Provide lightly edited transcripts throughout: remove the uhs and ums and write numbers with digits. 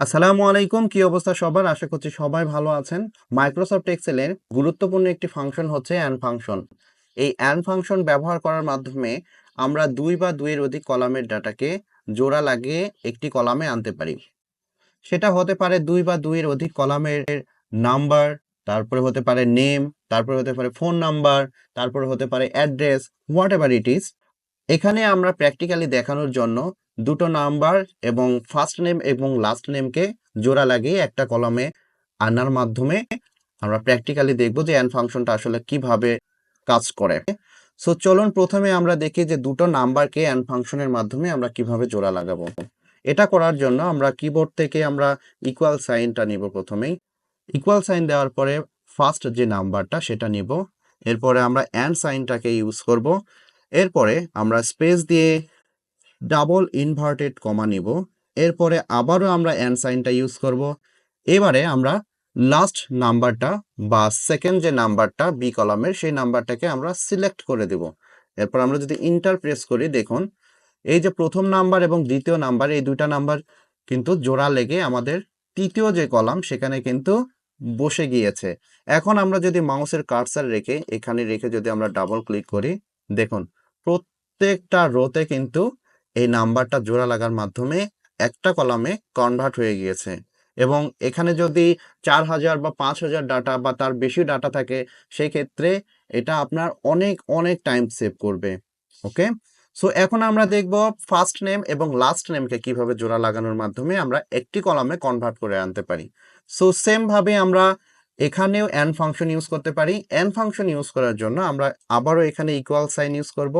আসসালামু আলাইকুম। কি অবস্থা সবার? আশা করছি সবাই ভালো আছেন। মাইক্রোসফট এক্সেলের গুরুত্বপূর্ণ একটি ফাংশন হচ্ছে অ্যান্ড ফাংশন। এই অ্যান্ড ফাংশন ব্যবহার করার মাধ্যমে আমরা ২ বা ২ এর অধিক কলামের ডাটাকে জোড়া লাগিয়ে একটি কলামে আনতে পারি। সেটা হতে পারে ২ বা ২ এর অধিক কলামের নাম্বার, তারপরে হতে পারে নেম, তারপরে হতে পারে ফোন নাম্বার, তারপরে হতে পারে অ্যাড্রেস, হোয়াটএভার ইট ইজ। এখানে আমরা প্র্যাকটিক্যালি দেখানোর জন্য দুটো নাম্বার এবং ফার্স্ট নেম এবং লাস্ট নেমকে জোড়া লাগিয়ে একটা কলামে আনার মাধ্যমে আমরা প্র্যাকটিক্যালি দেখব যে অ্যান্ড ফাংশনটা আসলে কিভাবে কাজ করে। সো চলুন প্রথমে আমরা দেখি যে দুটো নাম্বারকে অ্যান্ড ফাংশনের মাধ্যমে আমরা কিভাবে জোড়া লাগাবো। এটা করার জন্য আমরা কিবোর্ড থেকে আমরা ইকুয়াল সাইনটা নিব। প্রথমেই ইকুয়াল সাইন দেওয়ার পরে ফার্স্ট যে নাম্বারটা সেটা নিব। এরপরে আমরা অ্যান্ড সাইনটাকে ইউজ করব। এরপরে আমরা স্পেস দিয়ে ডাবল ইনভার্টেড কমা নিব। এরপরে আবারও আমরা অ্যান্ড সাইনটা ইউজ করব। এবারে আমরা লাস্ট নাম্বারটা বা সেকেন্ড যে নাম্বারটা বি কলামের সেই নাম্বারটাকে আমরা সিলেক্ট করে দেব। এরপর আমরা যদি ইন্টার প্রেস করি, দেখুন এই যে প্রথম নাম্বার এবং দ্বিতীয় নাম্বার, এই দুইটা নাম্বার কিন্তু জোড়া লেগে আমাদের তৃতীয় যে কলাম সেখানে কিন্তু বসে গিয়েছে। এখন আমরা যদি মাউসের কার্সার রেখে এখানে রেখে যদি আমরা ডাবল ক্লিক করি, দেখুন প্রত্যেকটা রোতে কিন্তু এই নাম্বারটা জোড়া লাগার মাধ্যমে একটা কলামে কনভার্ট হয়ে গিয়েছে। এবং এখানে যদি 4000 বা 5000 ডাটা বা তার বেশি ডাটা থাকে, সেই ক্ষেত্রে এটা আপনার অনেক অনেক টাইম সেভ করবে। ওকে, সো এখন আমরা দেখব ফার্স্ট নেম এবং লাস্ট নেমকে কিভাবে জোড়া লাগানোর মাধ্যমে আমরা একটি কলামে কনভার্ট করে আনতে পারি। সো সেম ভাবে আমরা এখানেও অ্যান্ড ফাংশন ইউজ করতে পারি। অ্যান্ড ফাংশন ইউজ করার জন্য আমরা আবারও এখানে ইকুয়াল সাইন ইউজ করব।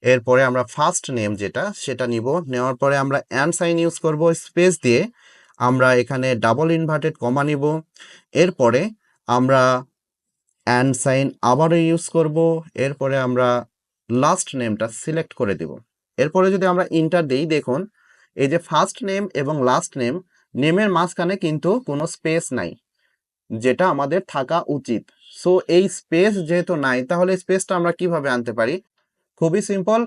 এরপরে আমরা ফার্স্ট নেম যেটা সেটা নিব। নেওয়ার পরে আমরা অ্যান্ড সাইন ইউজ করব, স্পেস দিয়ে আমরা এখানে ডাবল ইনভার্টেড কমা নিব। এরপরে আমরা অ্যান্ড সাইন আবারও ইউজ করব। এরপরে আমরা লাস্ট নেমটা সিলেক্ট করে দেব। এরপরে যদি আমরা ইন্টার দিই, দেখুন এই যে ফার্স্ট নেম এবং লাস্ট নেম, নেমের মাঝখানে কিন্তু কোনো স্পেস নাই, যেটা আমাদের থাকা উচিত। সো এই স্পেস যেহেতু নাই, তাহলে স্পেসটা আমরা কিভাবে আনতে পারি? খুবই সিম্পল।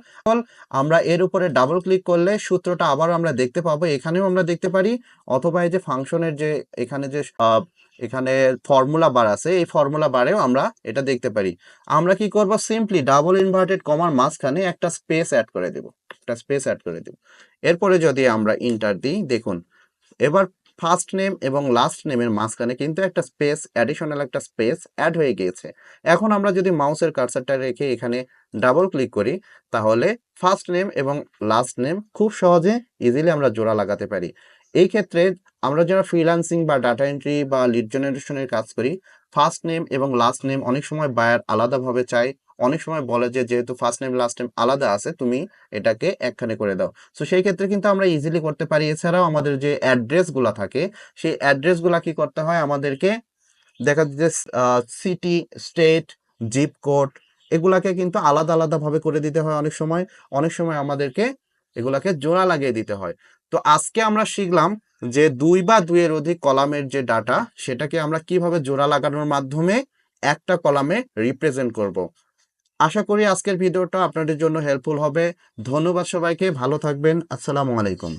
আমরা এর উপরে ডাবল ক্লিক করলে সূত্রটা আবার আমরা দেখতে পাবো, এখানেও আমরা দেখতে পারি, অথবা এই যে ফাংশনের যে এখানে যে এখানে ফর্মুলা বার আছে, এই ফর্মুলা বারেও আমরা এটা দেখতে পারি। আমরা কি করব? সিম্পলি ডাবল ইনভার্টেড কমার মাঝখানে একটা স্পেস অ্যাড করে দেব, এরপরে যদি আমরা ইন্টার দিই, দেখুন এবার ফার্স্ট নেম এবং লাস্ট নেমের মাঝখানে কিন্তু একটা স্পেস, অ্যাডিশনাল একটা স্পেস অ্যাড হয়ে গিয়েছে। এখন আমরা যদি মাউসের কার্সারটা রেখে এখানে ডাবল ক্লিক করি, তাহলে ফার্স্ট নেম এবং লাস্ট নেম খুব সহজে ইজিলি আমরা জোড়া লাগাতে পারি। এই ক্ষেত্রে আমরা যারা ফ্রিল্যান্সিং বা ডাটা এন্ট্রি বা লিড জেনারেশনের কাজ করি, ফার্স্ট নেম এবং লাস্ট নেম অনেক সময় বায়ার আলাদাভাবে চাই। অনেক সময় বলে যে যেহেতু ফার্স্ট নেম লাস্ট নেম আলাদা আছে, তুমি এটাকে একখানে করে দাও। সো সেই ক্ষেত্রে কিন্তু আমরা ইজিলি করতে পারি। এছাড়াও আমাদের যে অ্যাড্রেসগুলো থাকে, সেই অ্যাড্রেসগুলো কি করতে হয় আমাদেরকে, দেখা যাচ্ছে সিটি, স্টেট, জিপ কোড, এগুলাকে কিন্তু আলাদা আলাদাভাবে করে দিতে হয় অনেক সময়। অনেক সময় আমাদেরকে এগুলাকে জোড়া লাগিয়ে দিতে হয়। তো আজকে আমরা শিখলাম যে ২ বা ২ এর অধিক কলামের যে ডাটা, সেটাকে আমরা কিভাবে জোড়া লাগানোর মাধ্যমে একটা কলামে রিপ্রেজেন্ট করব। আশা করি আজকের ভিডিওটা আপনাদের জন্য হেল্পফুল হবে। ধন্যবাদ সবাইকে, ভালো থাকবেন। আসসালামু আলাইকুম।